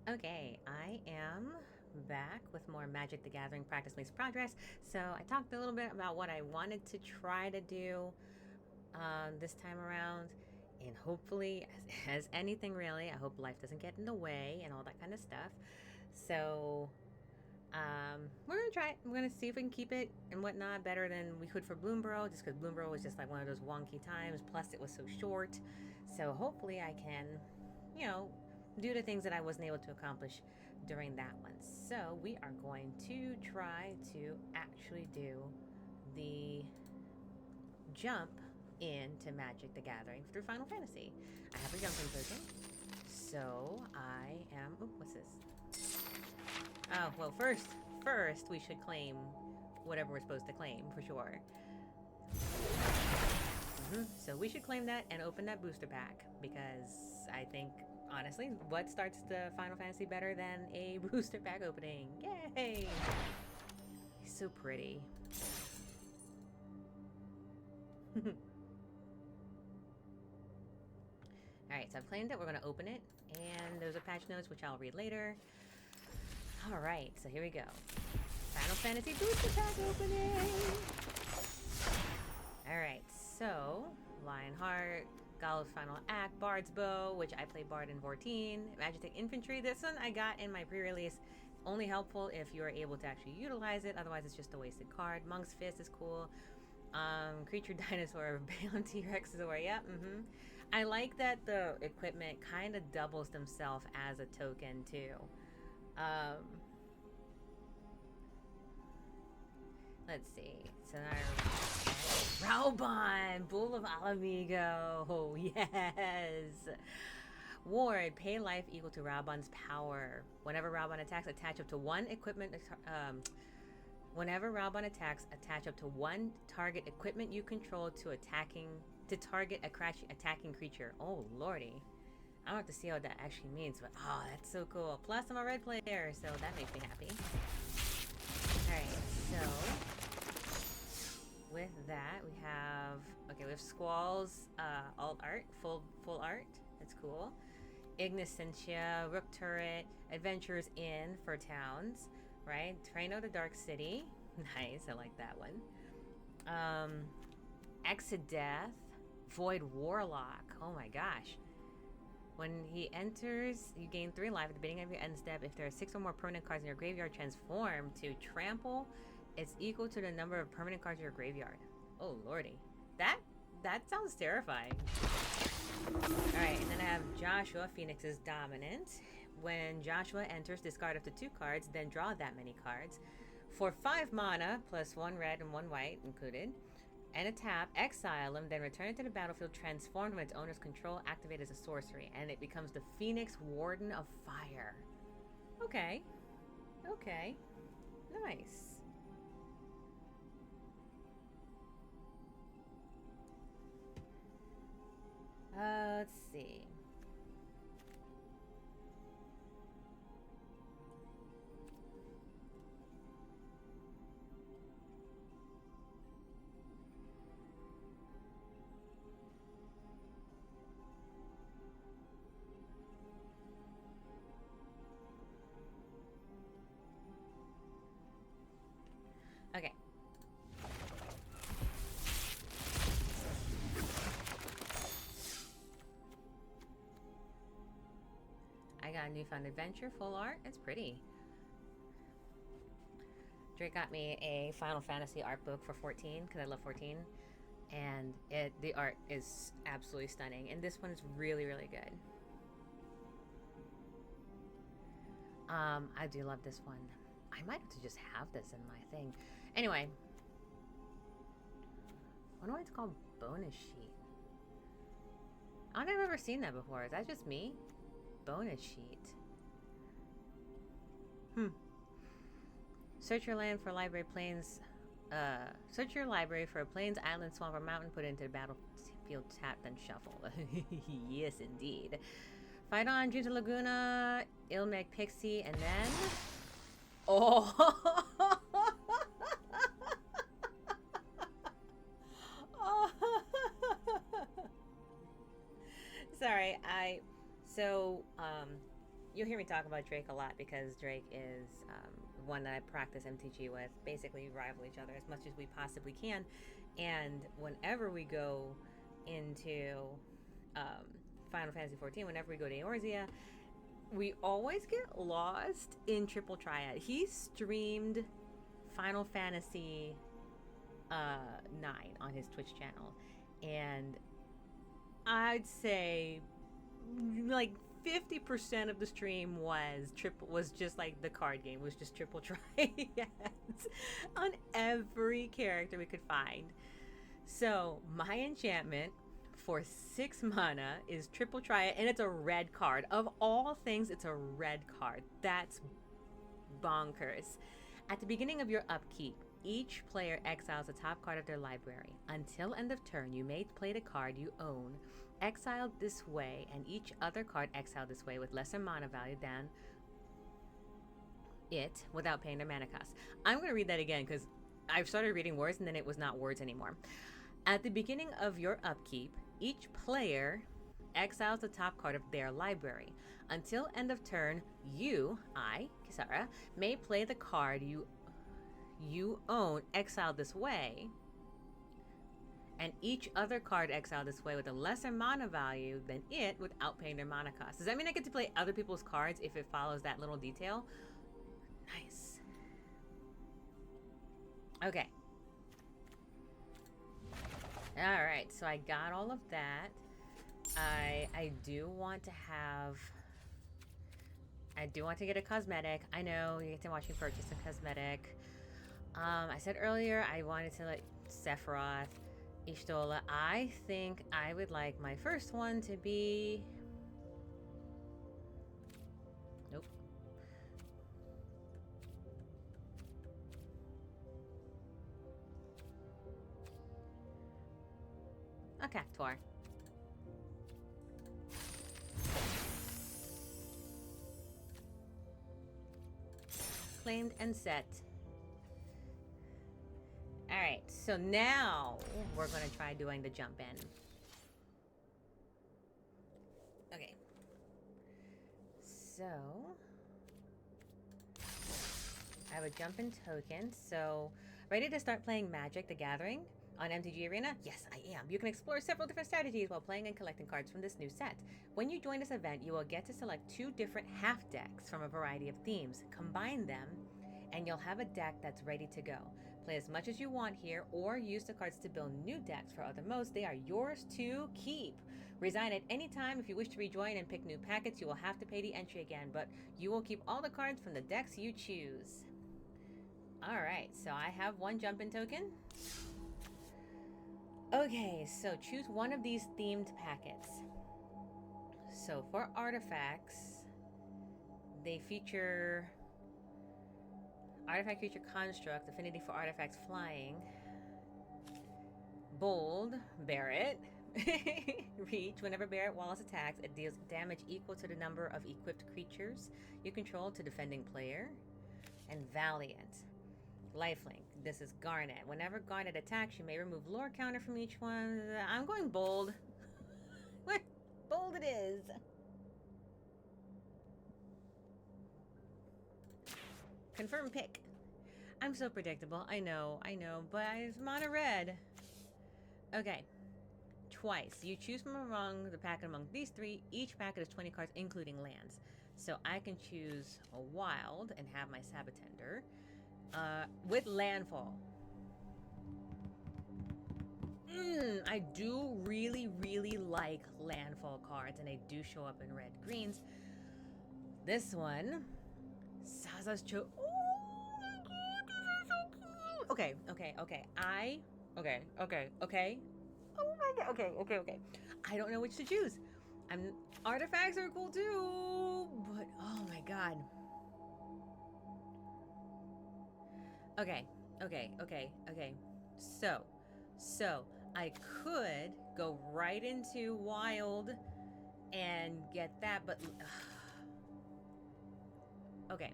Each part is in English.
Okay, I am back with more Magic the Gathering Practice Makes Progress. So I talked a little bit about what I wanted to try to do this time around. And hopefully, as anything really, I hope life doesn't get in the way and all that kind of stuff. So we're gonna try it. We're gonna see if we can keep it and whatnot better than we could for Bloomborough, just because Bloomborough was just like one of those wonky times. Plus, it was so short. So hopefully, I can, you know, do the things that I wasn't able to accomplish during that one. So we are going to try to actually do the jump into Magic the Gathering through Final Fantasy. I have a jumping token, so I am. Oh, what's this? Oh, well, first we should claim whatever we're supposed to claim for sure. So we should claim that and open that booster pack because I think, honestly, what starts the Final Fantasy better than a booster pack opening? Yay! He's so pretty. Alright, so I've claimed it. We're going to open it. And those are patch notes, which I'll read later. Alright, so here we go. Final Fantasy booster pack opening! Alright, so Lionheart, Gallows Final Act, Bard's Bow, which I play Bard in 14, Magitek Infantry. This one I got in my pre-release. Only helpful if you're able to actually utilize it, otherwise it's just a wasted card. Monk's Fist is cool. Creature Dinosaur, Balaam T-Rex is where, yeah, I like that the equipment kind of doubles themselves as a token too. Let's see. So now Raubon, Bull of Alamigo. Oh, yes. Ward, pay life equal to Raubon's power. Whenever Raubon attacks, attach up to one equipment. Whenever Raubon attacks, attach up to one target equipment you control to target a attacking creature. Oh, lordy. I don't have to see what that actually means, but oh, that's so cool. Plus, I'm a red player, so that makes me happy. Alright, so with that, we have Squall's alt art, full art. That's cool. Ignicentia, Rook Turret, Adventures Inn for towns, right? Traino the Dark City. Nice, I like that one. Exodeth, Void Warlock. Oh my gosh. When he enters, you gain 3 life at the beginning of your end step. If there are 6 or more permanent cards in your graveyard, transform to trample. It's equal to the number of permanent cards in your graveyard. Oh lordy. That sounds terrifying. Alright, and then I have Joshua, Phoenix's Dominant. When Joshua enters, discard up to 2 cards, then draw that many cards. For 5 mana, plus 1 red and 1 white included, and a tap, exile him, then return it to the battlefield, transformed from its owner's control, activate as a sorcery, and it becomes the Phoenix Warden of Fire. Okay. Okay. Nice. Let's see. Okay. I got a Newfound Adventure full art. It's pretty. Drake got me a Final Fantasy art book for 14 because I love 14, and the art is absolutely stunning. And this one is really, really good. I do love this one. I might have to just have this in my thing. Anyway, I wonder why it's called bonus sheet. I don't think I've ever seen that before. Is that just me? Bonus sheet. Search your land for library plains. Search your library for a plains, island, swamp, or mountain. Put it into the battlefield, tap, then shuffle. Yes, indeed. Fight on Juta Laguna, Ilmec Pixie, and then... Oh! Sorry, you'll hear me talk about Drake a lot because Drake is one that I practice MTG with. Basically, we rival each other as much as we possibly can. And whenever we go into Final Fantasy XIV, whenever we go to Eorzea, we always get lost in Triple Triad. He streamed Final Fantasy 9 on his Twitch channel, and I'd say like 50% of the stream was just like the card game, was just Triple Triads on every character we could find. So my enchantment for 6 mana is Triple Triad, and it's a red card. Of all things, it's a red card. That's bonkers. At the beginning of your upkeep, each player exiles the top card of their library. Until end of turn, you may play the card you own, exiled this way, and each other card exiled this way with lesser mana value than it without paying their mana cost. I'm going to read that again because I've started reading words and then it was not words anymore. At the beginning of your upkeep, each player exiles the top card of their library. Until end of turn, Kisara, may play the card you own exiled this way, and each other card exiled this way with a lesser mana value than it without paying their mana cost. Does that mean I get to play other people's cards if it follows that little detail? Nice. Okay. Alright, so I got all of that. I do want to get a cosmetic. I know you get to watch me purchase a cosmetic. I said earlier I wanted to like Sephiroth, Ishtola. I think I would like my first one to be... Nope. A Cactuar. Claimed and set. Alright, so now we're going to try doing the jump in. Okay. So, I have a jump in token. So, ready to start playing Magic the Gathering on MTG Arena? Yes, I am. You can explore several different strategies while playing and collecting cards from this new set. When you join this event, you will get to select 2 different half decks from a variety of themes. Combine them, and you'll have a deck that's ready to go. Play as much as you want here, or use the cards to build new decks for other modes. They are yours to keep. Resign at any time. If you wish to rejoin and pick new packets, you will have to pay the entry again, but you will keep all the cards from the decks you choose. Alright, so I have 1 jump-in token. Okay, so choose one of these themed packets. So for artifacts, they feature Artifact Creature Construct, Affinity for Artifacts Flying, Bold, Barret, Reach. Whenever Barret Wallace attacks, it deals damage equal to the number of equipped creatures you control to defending player. And Valiant. Lifelink. This is Garnet. Whenever Garnet attacks, you may remove lore counter from each one. I'm going Bold. Bold it is. Confirm pick. I'm so predictable. I know, but it's mono red. Okay. Twice. You choose from among the packet among these 3. Each packet is 20 cards, including lands. So I can choose a wild and have my Sabotender. With landfall. I do really, really like landfall cards, and they do show up in red greens. This one, Saza's Cho. Oh my god, this is so cool. Okay. Oh my god. Okay. I don't know which to choose. Artifacts are cool too, but oh my god. Okay. So I could go right into wild and get that, but okay.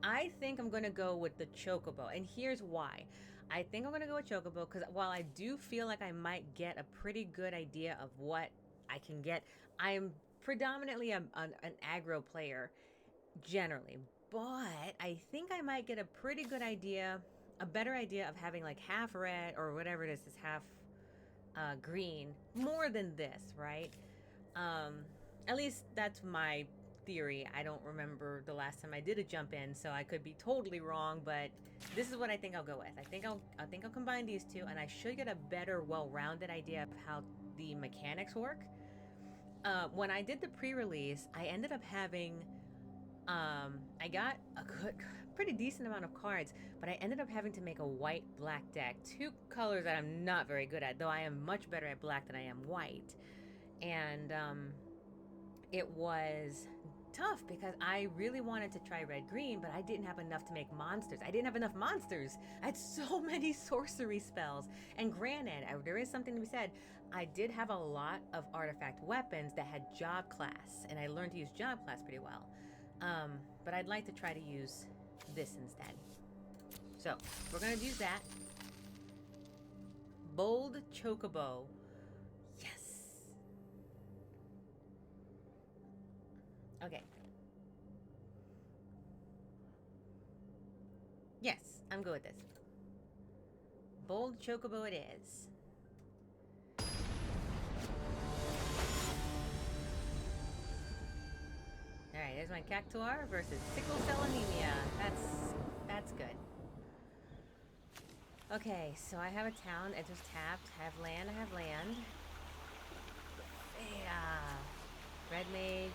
I think I'm gonna go with the Chocobo, and here's why. I think I'm gonna go with Chocobo because while I do feel like I might get a pretty good idea of what I can get. I'm predominantly an aggro player generally, but I think I might get a pretty good idea, a better idea of having like half red or whatever it is half green more than this, right? Um, at least that's my theory. I don't remember the last time I did a jump in, so I could be totally wrong, but this is what I think I'll go with. I think I'll combine these two, and I should get a better, well-rounded idea of how the mechanics work. When I did the pre-release, I ended up having I got a good, pretty decent amount of cards, but I ended up having to make a white-black deck. Two colors that I'm not very good at, though I am much better at black than I am white. And it was tough because I really wanted to try red-green, but I didn't have enough to make monsters. I didn't have enough monsters. I had so many sorcery spells. And granted, there is something to be said. I did have a lot of artifact weapons that had job class, and I learned to use job class pretty well. But I'd like to try to use this instead. So, we're going to use that. Bold Chocobo. Yes! Okay. Yes, I'm good with this. Bold Chocobo it is. Alright, there's my Cactuar versus Sickle Cell Anemia. That's good. Okay, so I have a town. It just tapped. I have land. Yeah. Red Mage.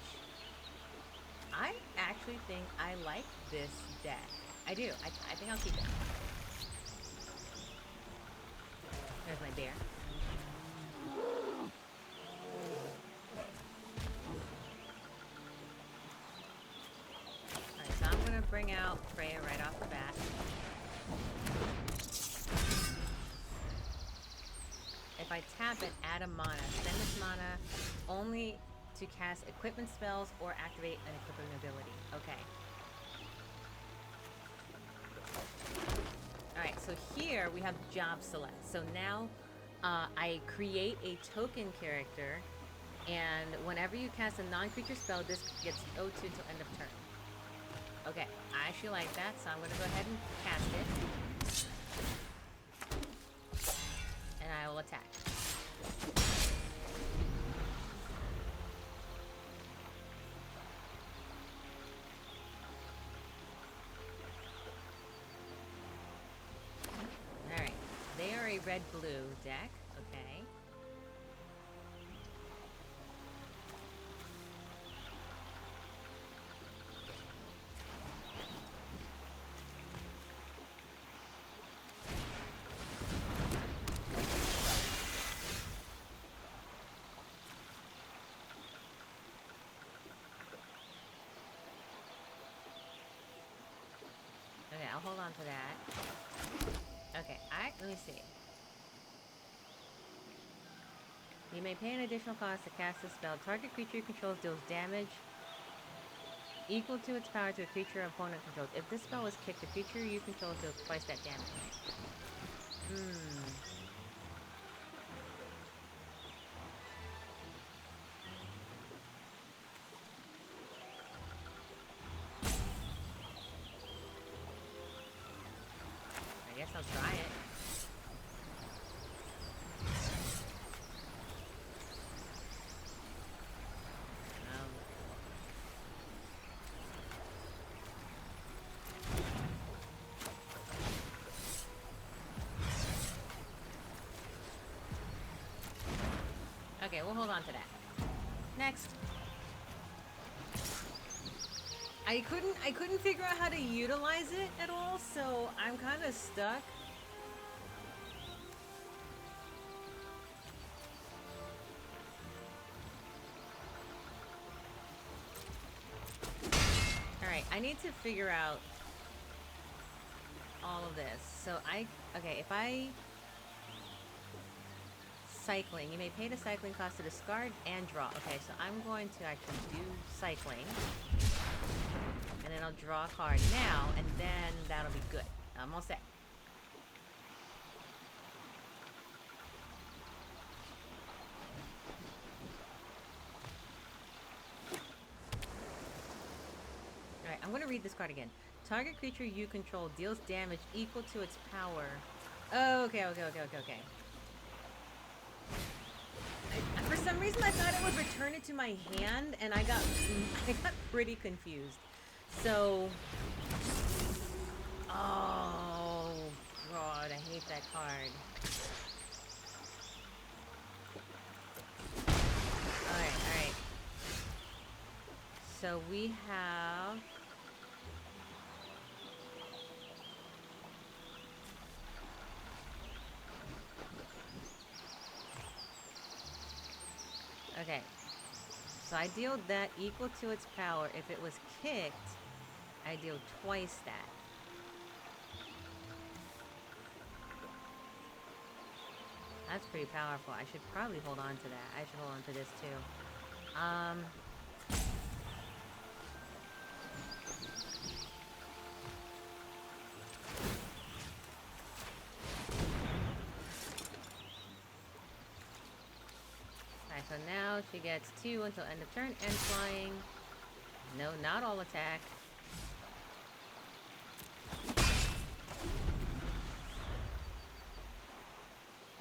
I actually think I like this deck. I do. I think I'll keep it. There's my bear. Alright, so I'm gonna bring out Freya right off the bat. If I tap it, add a mana. Spend this mana only to cast equipment spells or activate an equipment ability. Okay. Alright, so here we have job select. So now I create a token character, and whenever you cast a non-creature spell, this gets O2 until end of turn. Okay, I actually like that, so I'm going to go ahead and cast it. And I will attack. Alright, they are a red-blue deck, okay. Okay, I'll hold on to that. Okay, let me see. You may pay an additional cost to cast a spell. Target creature you control deals damage equal to its power to a creature opponent controls. If this spell is kicked, the creature you control deals twice that damage. I guess I'll try it. Okay, we'll hold on to that. Next. I couldn't figure out how to utilize it at all, so I'm kind of stuck. Alright, I need to figure out all of this. So okay, if I... Cycling. You may pay the cycling cost to discard and draw. Okay, so I'm going to actually do cycling. And then I'll draw a card now, and then that'll be good. I'm all set. I'm going to read this card again. Target creature you control deals damage equal to its power. Oh, okay. For some reason, I thought it would return it to my hand, and I got pretty confused. So, oh god, I hate that card. Alright. So we have... Okay. So I deal that equal to its power. If it was kicked, I deal twice that. That's pretty powerful. I should probably hold on to that. I should hold on to this too. Alright, so now she gets 2 until end of turn and flying. No, not all attack.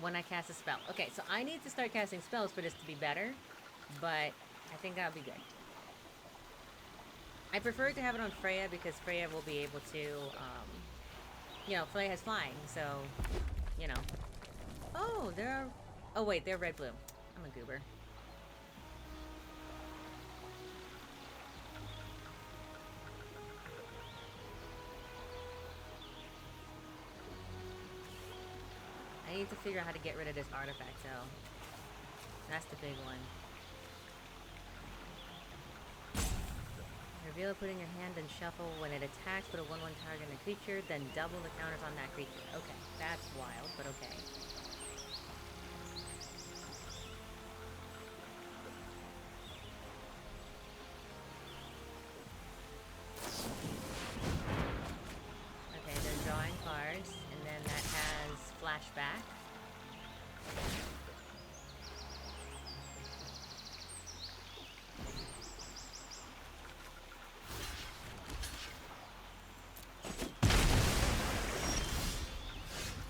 When I cast a spell. Okay, so I need to start casting spells for this to be better, but I think that'll be good. I prefer to have it on Freya because Freya will be able to, you know, Freya has flying, so, you know. Oh, oh wait, they're red-blue. I'm a goober. I need to figure out how to get rid of this artifact, though. That's the big one. Reveal it, put in your hand, and shuffle. When it attacks, put a 1/1 target on a creature, then double the counters on that creature. Okay, that's wild, but okay. Okay, they're drawing cards, and then that has flashback.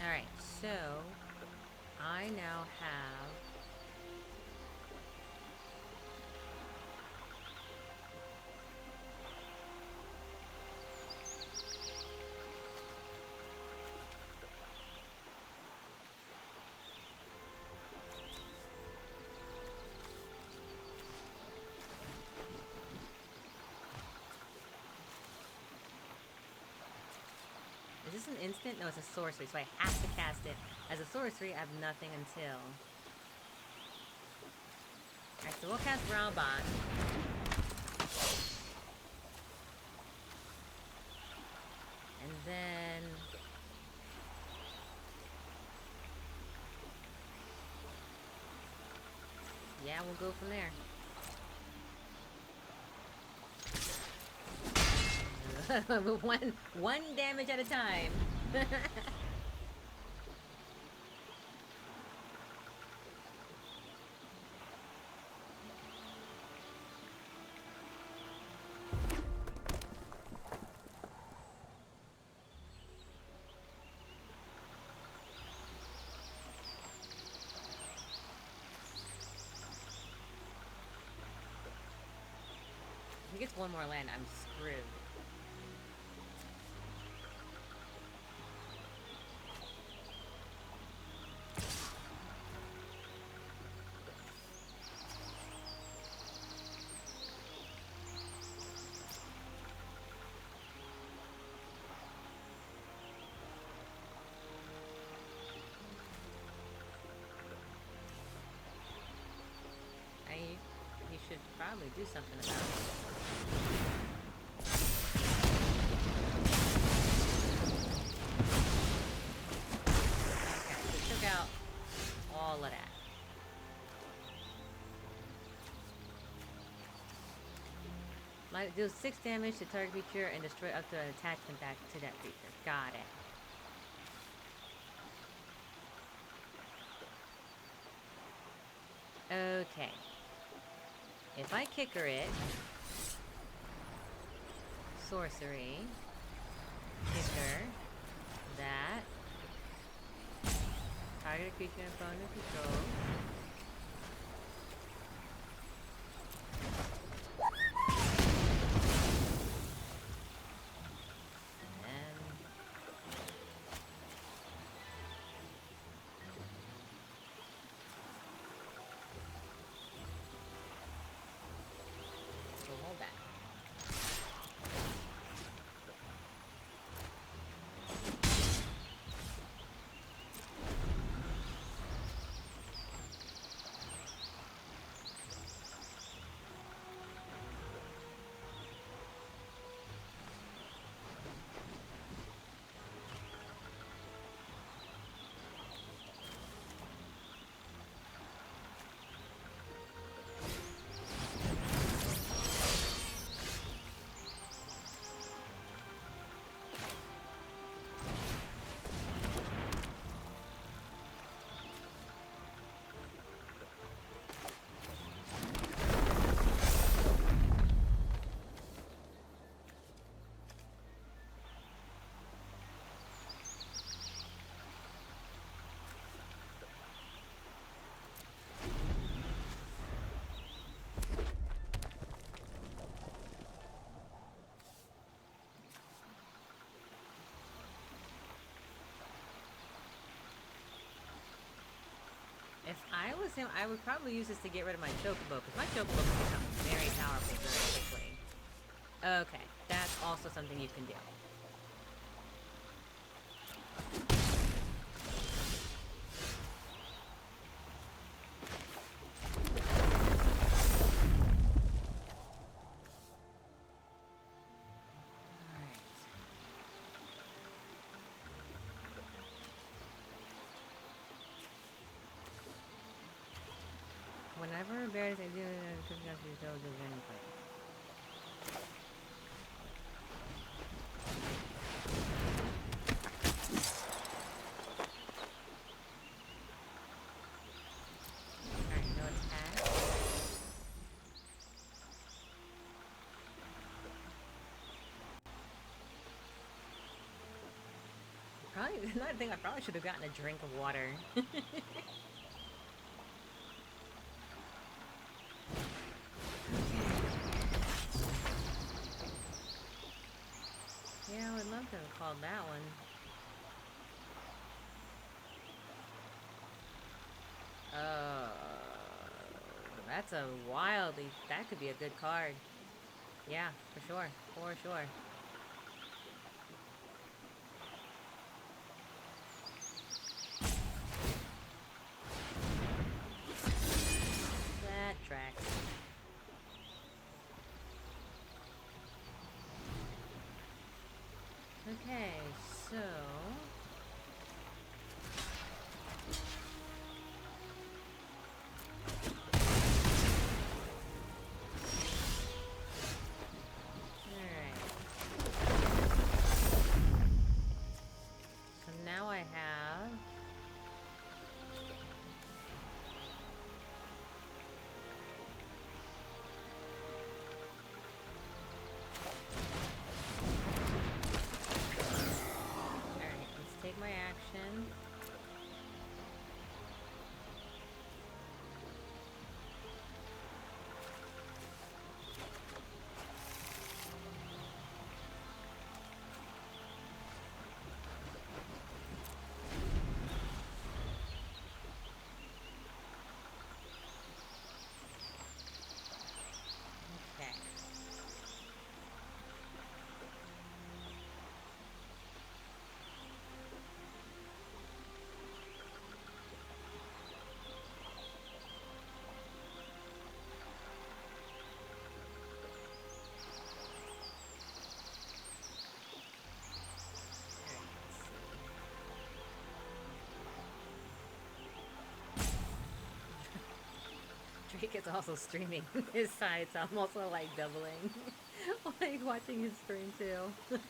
Alright, so I now have Is this an instant? No, it's a sorcery, so I have to cast it. As a sorcery, I have nothing until... Alright, so we'll cast Ralbot. And then... yeah, we'll go from there. one damage at a time. If he gets one more land, I'm screwed. You should probably do something about it. Okay, we took out all of that. Deals 6 damage to target creature and destroy up to an attachment back to that creature. Got it. Okay. If I kicker it, sorcery. Kicker. That. Target a creature opponent control. If I was him, I would probably use this to get rid of my chocobo, because my chocobo can become very powerful very quickly. Okay, that's also something you can do. Whenever a bear is doing it, it could be so good anyway. Alright, no attack. Probably, another thing, I probably should have gotten a drink of water. Yeah, I would love to have called that one. That's a wildly... That could be a good card. Yeah, for sure. For sure. That tracks. Okay, so... Now I have... Alright, let's take my action. Drake is also streaming his side, so I'm also like doubling, like watching his stream too. And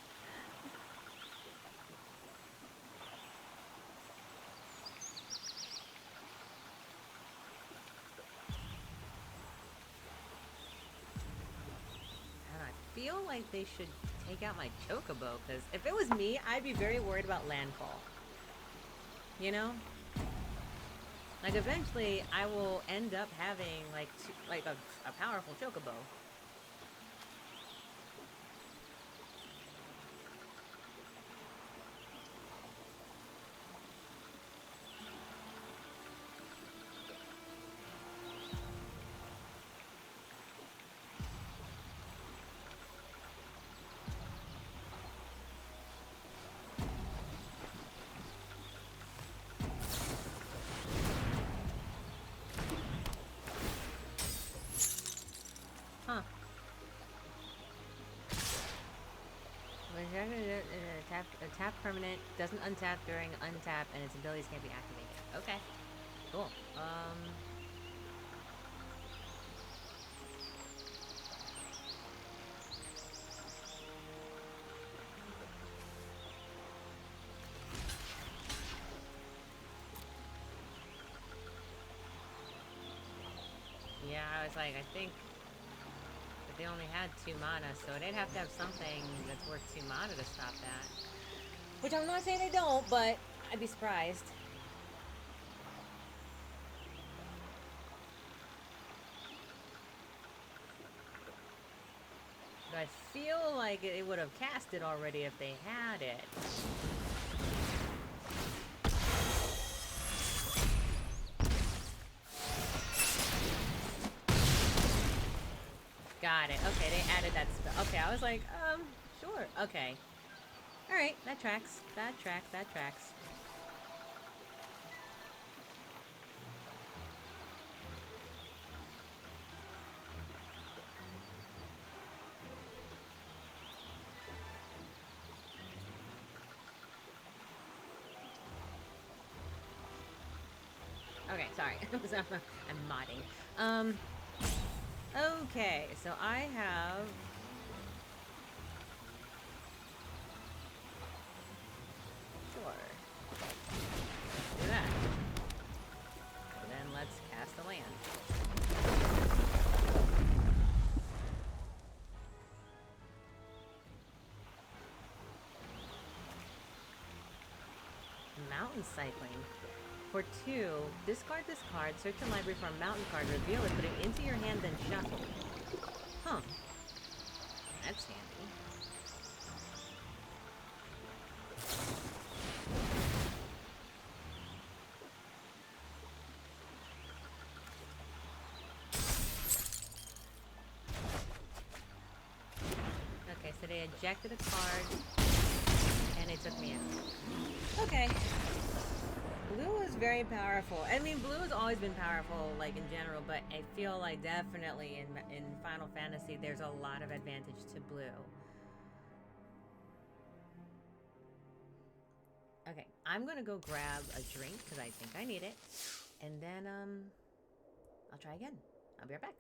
I feel like they should take out my chocobo, because if it was me, I'd be very worried about landfall. You know? Like, eventually, I will end up having, like a powerful chocobo. Huh. A tap permanent, doesn't untap during untap, and its abilities can't be activated. Okay. Cool. Yeah, I was like, I think that they only had 2 mana, so they'd have to have something that's worth 2 mana to stop that. Which I'm not saying they don't, but I'd be surprised. But I feel like it would have cast it already if they had it. Got it. Okay, they added that spell. Okay, I was like, sure. Okay. Alright, that tracks. That tracks. That tracks. Okay, sorry. I'm modding. Okay, so I have... Sure. Do that. And then let's cast a land. Mountain cycling. For 2, discard this card, search your library for a mountain card, reveal it, put it into your hand, then shuffle. Huh. That's handy. Okay, so they ejected a card, and they took me out. Okay. Blue is very powerful. I mean, blue has always been powerful, like, in general, but I feel like definitely in Final Fantasy, there's a lot of advantage to blue. Okay, I'm gonna go grab a drink, because I think I need it, and then, I'll try again. I'll be right back.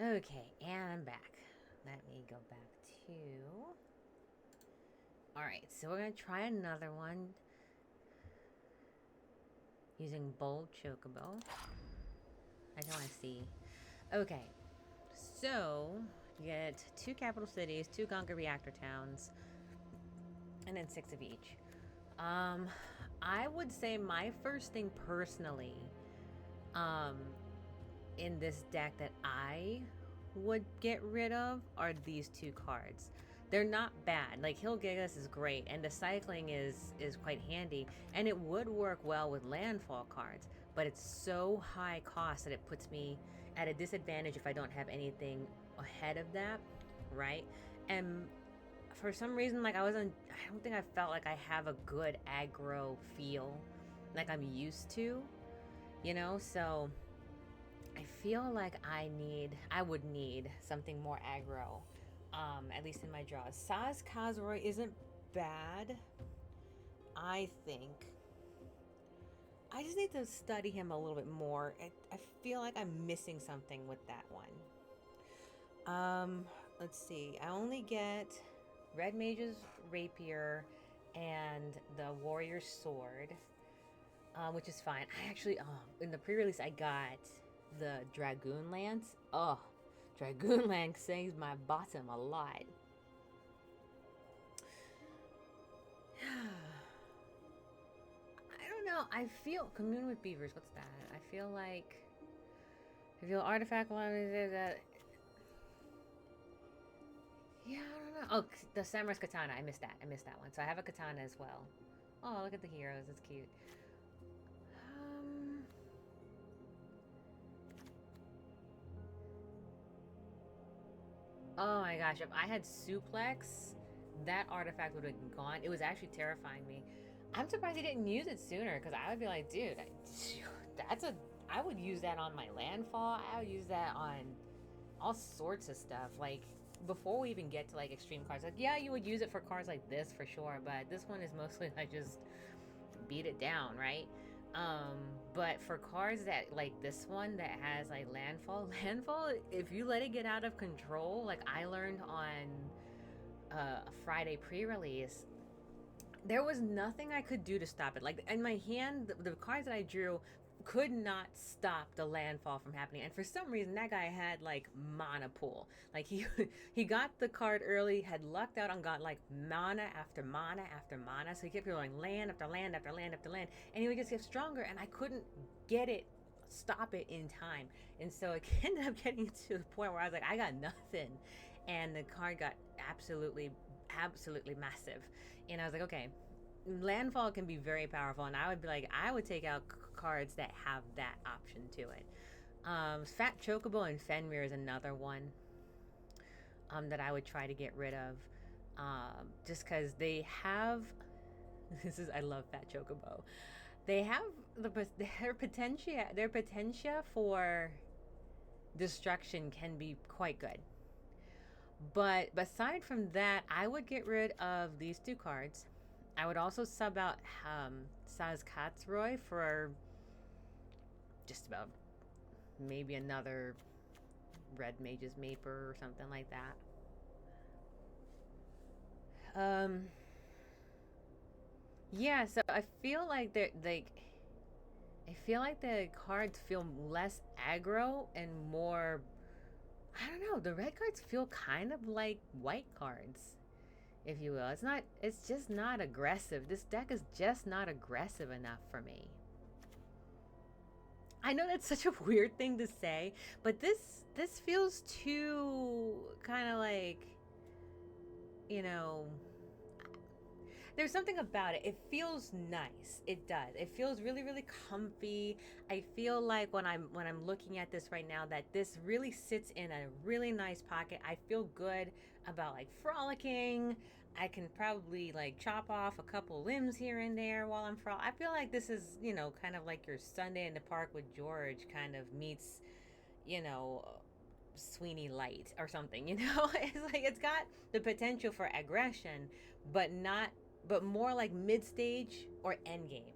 Okay, and I'm back. Let me go back to... Alright, so we're going to try another one using Bold Chocobo. I don't want to see. Okay, so you get 2 capital cities, 2 Gonga reactor towns, and then 6 of each. I would say my first thing personally, in this deck that I would get rid of are these 2 cards. They're not bad. Like, Hilgigas is great, and the cycling is quite handy, and it would work well with landfall cards, but it's so high cost that it puts me at a disadvantage if I don't have anything ahead of that, right? And for some reason, like, I don't think I felt like I have a good aggro feel like I'm used to, you know? So I feel like I would need something more aggro, at least in my draws. Saz Kazroy isn't bad, I think. I just need to study him a little bit more. I feel like I'm missing something with that one. Let's see. I only get Red Mage's Rapier and the Warrior's Sword, which is fine. I actually, in the pre-release, I got the Dragoon Lance. Oh, Dragoon Lance saves my bottom a lot. I don't know. I feel commune with beavers. What's that? I feel artifact one is that. Yeah, I don't know. Oh, the Samurai's Katana. I missed that one. So I have a katana as well. Oh, look at the heroes. It's cute. Oh my gosh, if I had suplex, that artifact would have been gone. It was actually terrifying me. I'm surprised he didn't use it sooner, because I would be like, dude, I would use that on my landfall. I would use that on all sorts of stuff. Like, before we even get to like extreme cards, like, yeah, you would use it for cards like this for sure, but this one is mostly like just beat it down, right? But for cards that like this one that has like landfall, if you let it get out of control, like I learned on a Friday pre-release, there was nothing I could do to stop it. Like in my hand, the cards that I drew could not stop the landfall from happening. And for some reason, that guy had like mana pool. Like he got the card early, had lucked out and got like mana after mana after mana. So he kept going land after land after land after land, and he would just get stronger. And I couldn't get it, stop it in time. And so it ended up getting to the point where I was like, I got nothing, and the card got absolutely massive. And I was like, okay, landfall can be very powerful, and I would be like, I would take out cards that have that option to it. Fat Chocobo and Fenrir is another one that I would try to get rid of, just because they have I love Fat Chocobo. They have their potential for destruction can be quite good. But aside from that, I would get rid of these 2 cards. I would also sub out Saz Katsroy for just about maybe another Red Mage's Maper or something like that. Yeah, so I feel like they're like, I feel like the cards feel less aggro and more, I don't know, the red cards feel kind of like white cards, if you will. It's just not aggressive. This deck is just not aggressive enough for me. I know that's such a weird thing to say, but this feels too kind of like, you know, there's something about it. It feels nice. It does. It feels really, really comfy. I feel like when I'm looking at this right now, that this really sits in a really nice pocket. I feel good about like frolicking. I can probably like chop off a couple limbs here and there while I'm I feel like this is, you know, kind of like your Sunday in the Park with George kind of meets, you know, Sweeney Light or something, you know? It's like it's got the potential for aggression, but more like mid-stage or endgame,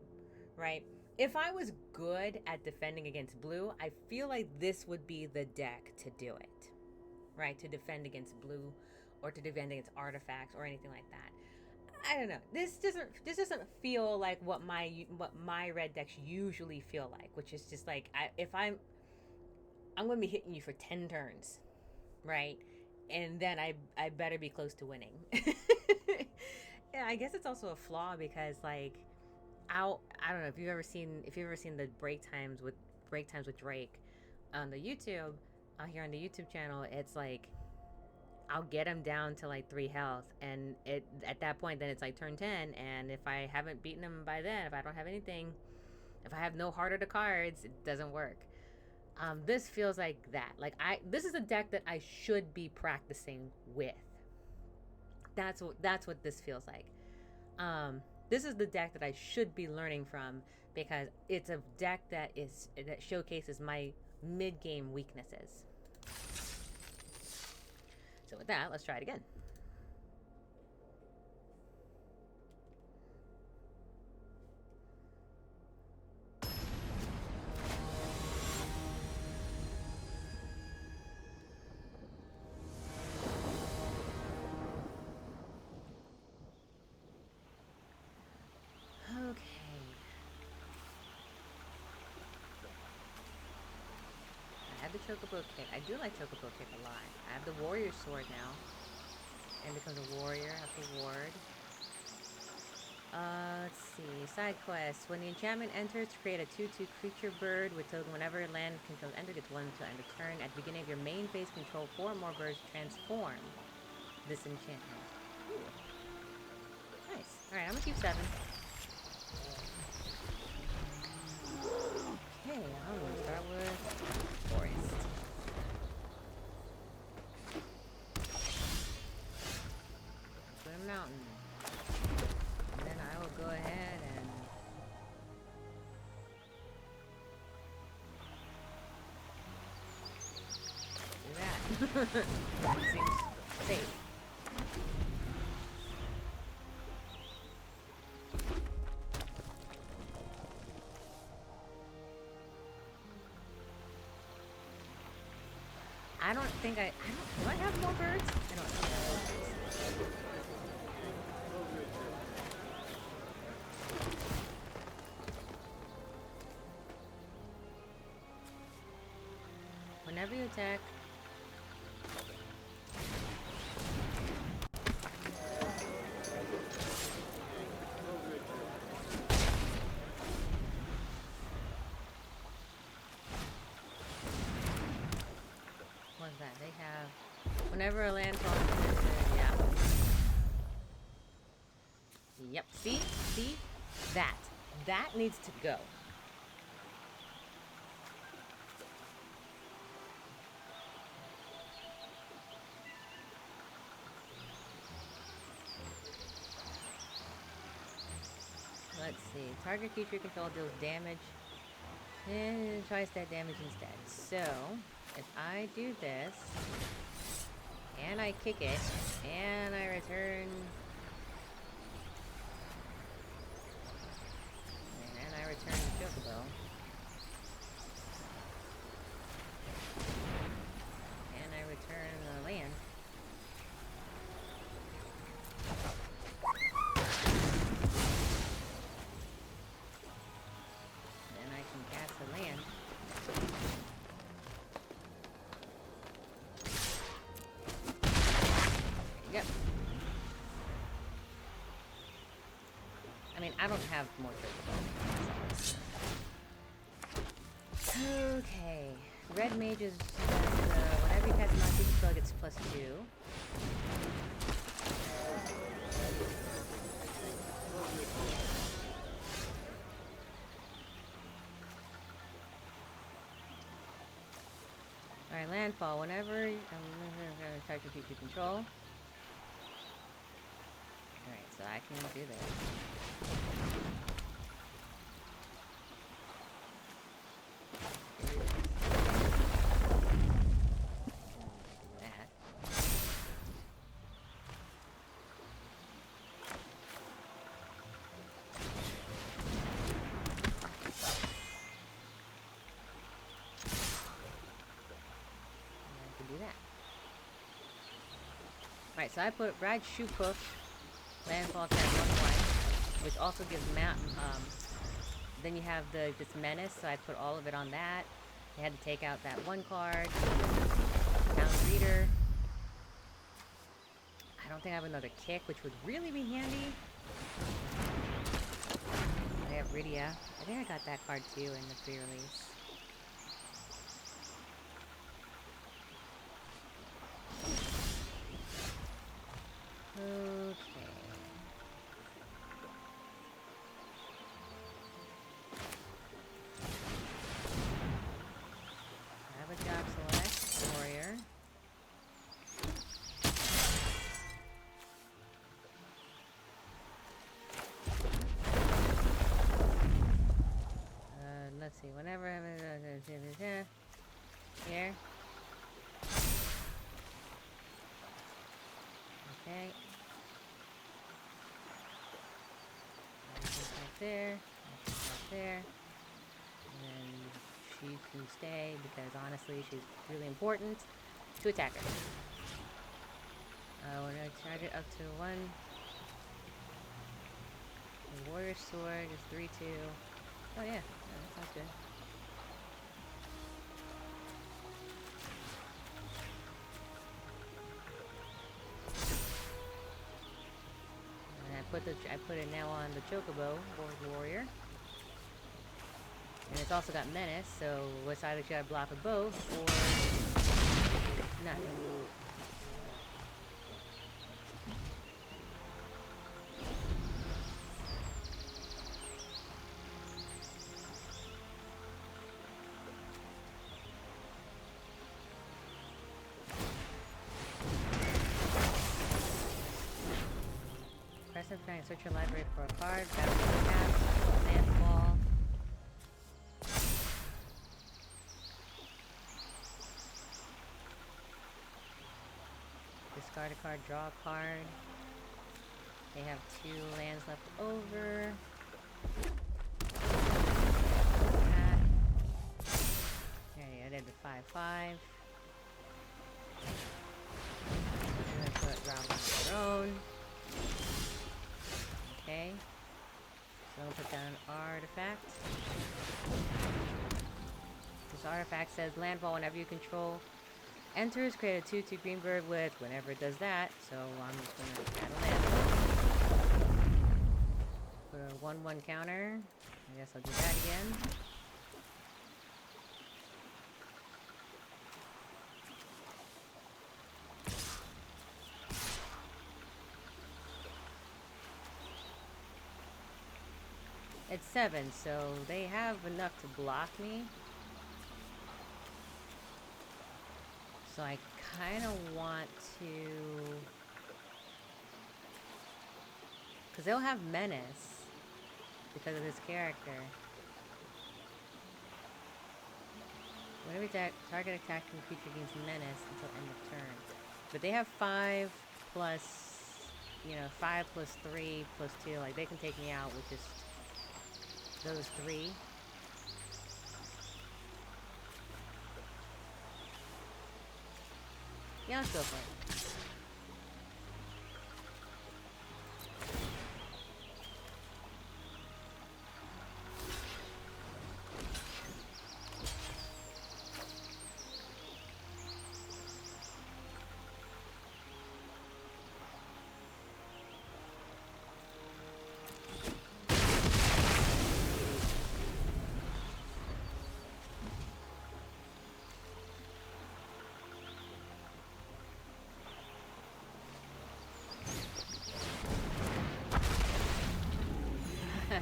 right? If I was good at defending against blue, I feel like this would be the deck to do it. right? To defend against blue, or to defend against artifacts or anything like that. I don't know. This doesn't feel like what my red decks usually feel like, which is just like if I'm going to be hitting you for 10 turns, right? And then I better be close to winning. Yeah, I guess it's also a flaw because like I don't know if you've ever seen the break times with Drake on the YouTube, here on the YouTube channel. It's like I'll get him down to like 3 health, and it at that point then it's like turn 10, and if I haven't beaten him by then, if I don't have anything, if I have no heart of the cards, it doesn't work. This feels like that. Like this is a deck that I should be practicing with. That's what this feels like. This is the deck that I should be learning from, because it's a deck that showcases my mid game weaknesses. So with that, let's try it again. Okay. I have the Chocobo Kick. I do like Chocobo Kick a lot. I have the Warrior Sword now. And becomes a warrior, I have to ward. Let's see. Side quest. When the enchantment enters, create a 2/2 creature bird with token. Whenever land controls enter, gets 1 to end of turn. At the beginning of your main phase, control 4 more birds. Transform this enchantment. Ooh. Nice. Alright, I'm gonna keep 7. Okay, I'm gonna start with Forest. Go to Mountain. And then I will go ahead and do that. Seems safe. I don't think do I have more birds? I don't think I have more birds. Whenever you attack, what's that? They have whenever a land falls, yeah. Yep. See that needs to go. Let's see. Target creature control deals damage and tries that damage instead. So, if I do this, and I kick it, and I return, and then I return the Chocobo, and I return the land, then I can cast the land. Yep. I mean, I don't have more Chocobo. Okay. Red Mage is whenever you cast a non-creature spell, it gets +2. Alright, landfall. Whenever attack your creature control. Alright, so I can do this. That. And I can do that. Right, so I put Brad Shoepoof, landfall tag 1/1, which also gives then you have this menace, so I put all of it on that. I had to take out that one card, Town Reader. I don't think I have another kick, which would really be handy. I have Rydia. I think I got that card too in the pre-release. Okay. I have a job select, warrior. Let's see, whenever I have here. Okay. Right there, right there. And then she can stay because honestly she's really important to attackers. We're gonna charge it up to 1. The warrior sword is 3/2. Oh yeah, that sounds good. And I put it now on the Chocobo warrior. And it's also got menace, so it's either you gotta block with both or nothing. Press and find, search your library for a card, battle the cast, landfall. Discard a card, draw a card. They have 2 lands left over. Okay, I did the 5/5. I'm gonna put Round on their own. Okay. So I'm gonna put down an artifact. This artifact says landfall whenever you control enters, create a 2/2 green bird with whenever it does that. So I'm just gonna add a landfall. Put a 1/1 counter. I guess I'll do that again. It's 7, so they have enough to block me. So I kind of want to... because they'll have menace because of this character. Whenever attack, target attacking creature gains menace until end of turn. But they have 5 plus, 5 plus 3 plus 2. Like, they can take me out with just those 3. Yeah, let's go for it.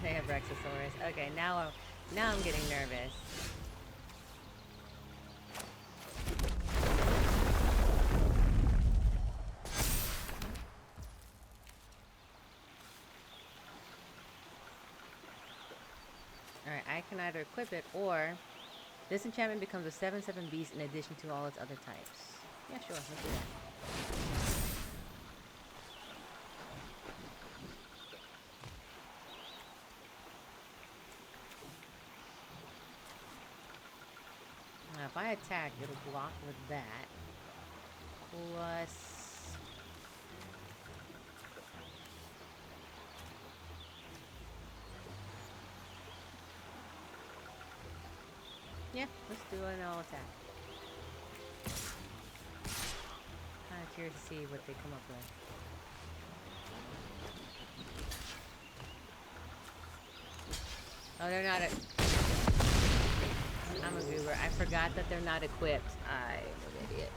They have Rexosaurus. Okay, now I'm getting nervous. Alright, I can either equip it or this enchantment becomes a 7/7 beast in addition to all its other types. Yeah, sure, let's do that. Now, if I attack, it'll block with that. Plus... Yeah, let's do an all attack. Kind of curious to see what they come up with. Oh, they're not. I'm a goober. I forgot that they're not equipped. I'm an idiot.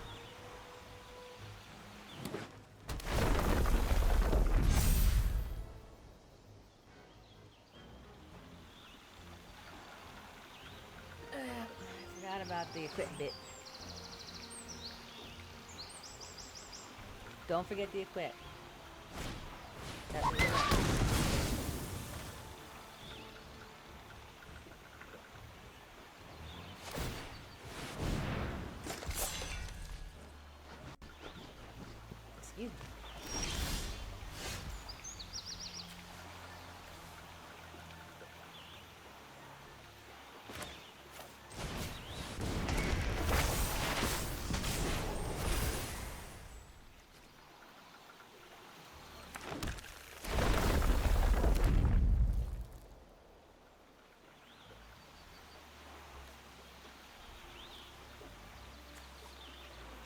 I forgot about the equip bit. Don't forget the equip. That's what you want. Excuse me.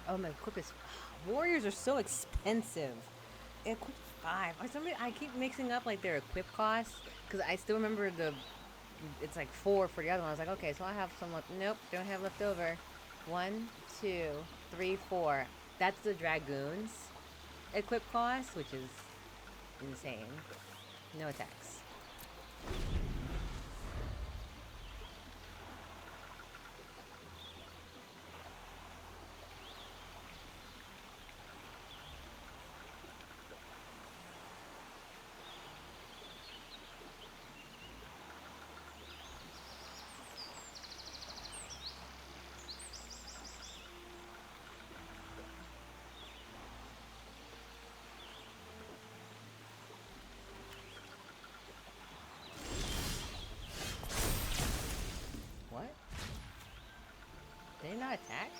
Oh, my equip is... Warriors are so expensive. Equip 5. I keep mixing up like their equip costs. Because I still remember the... It's like 4 for the other one. I was like, okay, so I have some left. Nope, don't have left over. 1, 2, 3, 4. That's the Dragoons equip cost, which is insane. No attacks. What? Did they not attack?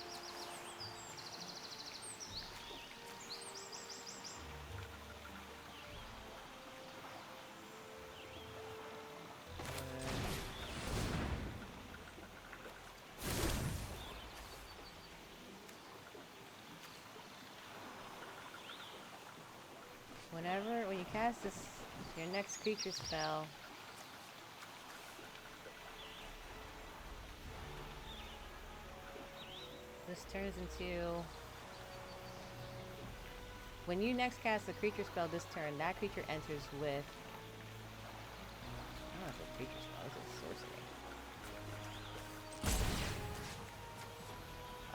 When you cast this, your next creature spell, this turns into... When you next cast a creature spell this turn, that creature enters with... I don't know if it's a creature spell, it's a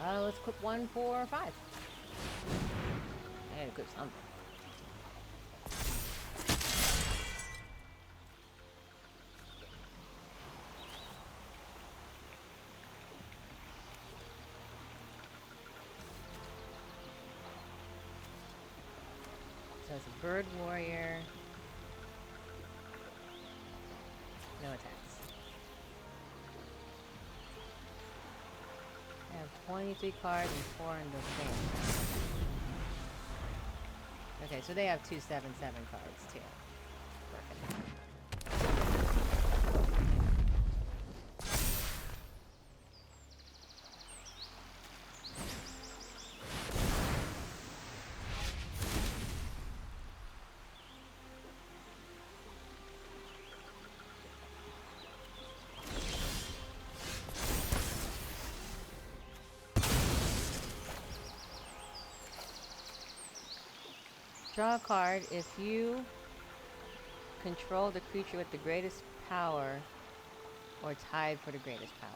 sorcery. Let's equip 1, 4, 5. I gotta equip something. So it's a bird warrior. No attacks. I have 23 cards and 4 in the thing. Okay, so they have 2/7/7 cards too. Perfect. Draw a card if you control the creature with the greatest power or tied for the greatest power.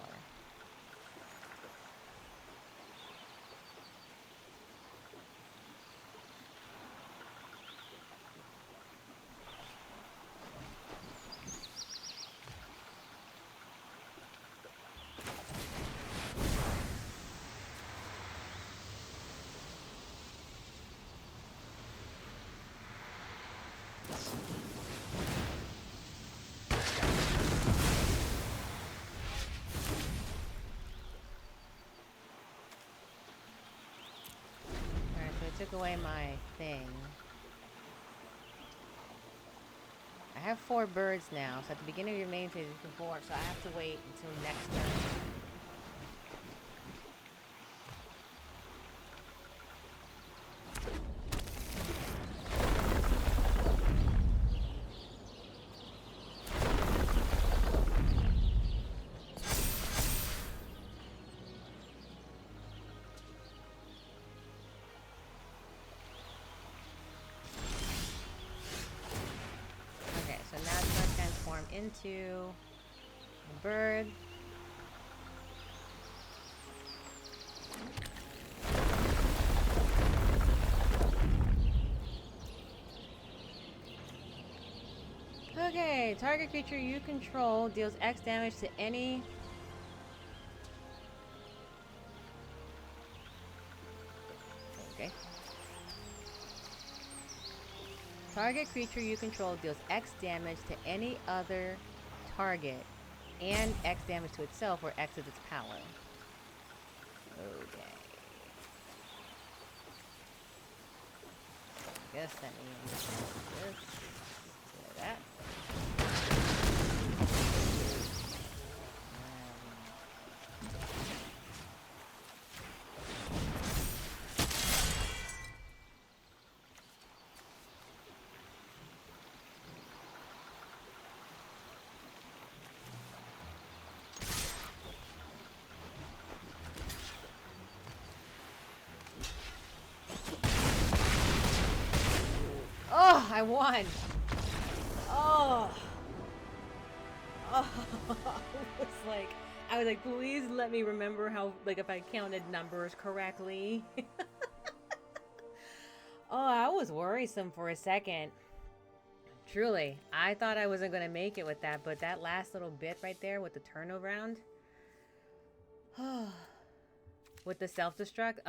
Took away my thing. I have 4 birds now, so at the beginning of your main phase you can 4, so I have to wait until next turn into the bird. Okay, target creature you control deals X damage to any... Okay. Target creature you control deals X damage to any other target and X damage to itself where X is its power. Okay. Guess that means this, that. Oh, I won. Oh. Oh. I was like, please let me remember how, like, if I counted numbers correctly. Oh, I was worrisome for a second. Truly, I thought I wasn't going to make it with that, but that last little bit right there with the turnaround. With the self-destruct,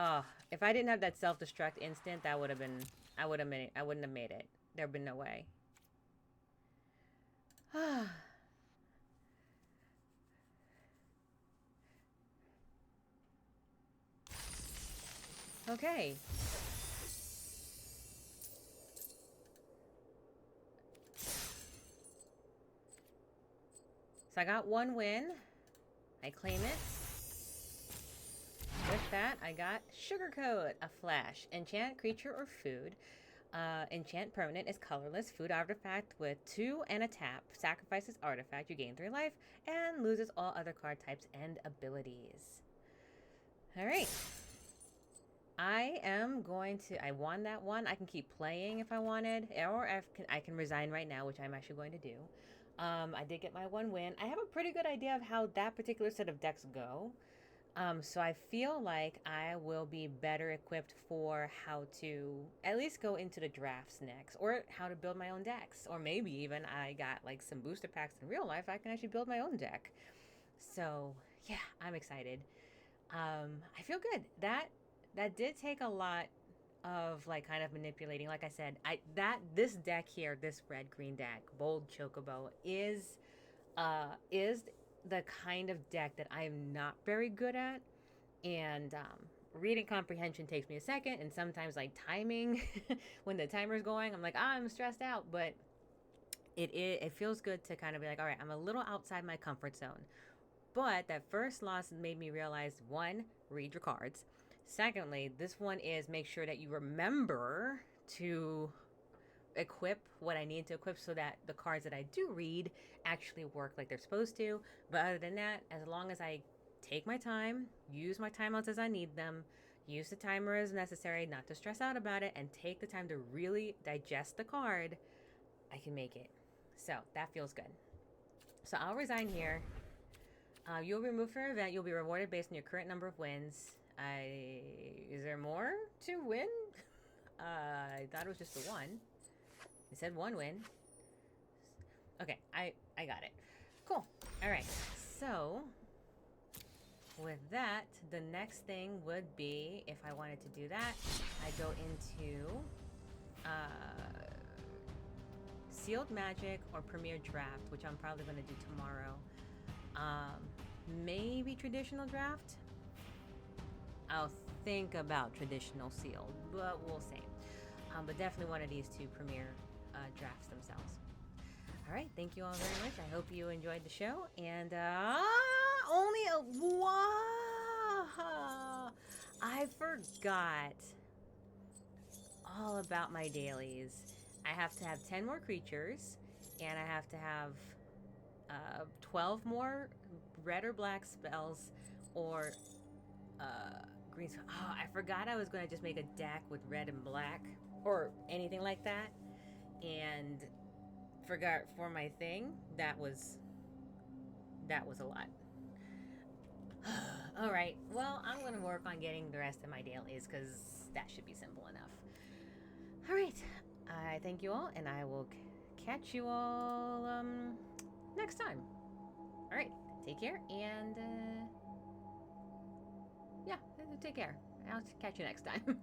if I didn't have that self-destruct instant, that would have been, I wouldn't have made it. There'd been no way. Okay. So I got one win. I claim it. With that, I got Sugarcoat, a flash. Enchant creature or food. Enchant permanent is colorless. Food artifact with 2 and a tap. Sacrifices artifact. You gain 3 life and loses all other card types and abilities. Alright. I am going to... I won that one. I can keep playing if I wanted. Or I can resign right now, which I'm actually going to do. I did get my one win. I have a pretty good idea of how that particular set of decks go. So I feel like I will be better equipped for how to at least go into the drafts next, or how to build my own decks, or maybe even I got like some booster packs in real life. I can actually build my own deck. So yeah, I'm excited. I feel good. That did take a lot of like kind of manipulating. Like I said, this deck here, this red-green deck, Bold Chocobo, is the kind of deck that I am not very good at, and reading comprehension takes me a second, and sometimes like timing when the timer's going, I'm like, I'm stressed out. But it feels good to kind of be like, all right, I'm a little outside my comfort zone. But that first loss made me realize, one, read your cards. Secondly, this one is make sure that you remember to equip what I need to equip so that the cards that I do read actually work like they're supposed to. But other than that, as long as I take my time, use my timeouts as I need them, use the timer as necessary, not to stress out about it, and take the time to really digest the card, I can make it. So that feels good. So I'll resign here. You'll be removed from your event. You'll be rewarded based on your current number of wins. Is there more to win? I thought it was just the one. It said one win. Okay, I got it. Cool. All right. So with that, the next thing would be, if I wanted to do that, I go into Sealed Magic or Premier Draft, which I'm probably going to do tomorrow. Maybe Traditional Draft. I'll think about Traditional Sealed, but we'll see. But definitely one of these two Premier drafts themselves. All right, thank you all very much. I hope you enjoyed the show. And only a... Wow! I forgot all about my dailies. I have to have 10 more creatures, and I have to have 12 more red or black spells, or green. Oh, I forgot I was going to just make a deck with red and black, or anything like that. And forgot for my thing. That was a lot. All right. Well, I'm going to work on getting the rest of my dailies because that should be simple enough. All right. I thank you all, and I will catch you all next time. All right. Take care, and yeah, take care. I'll catch you next time.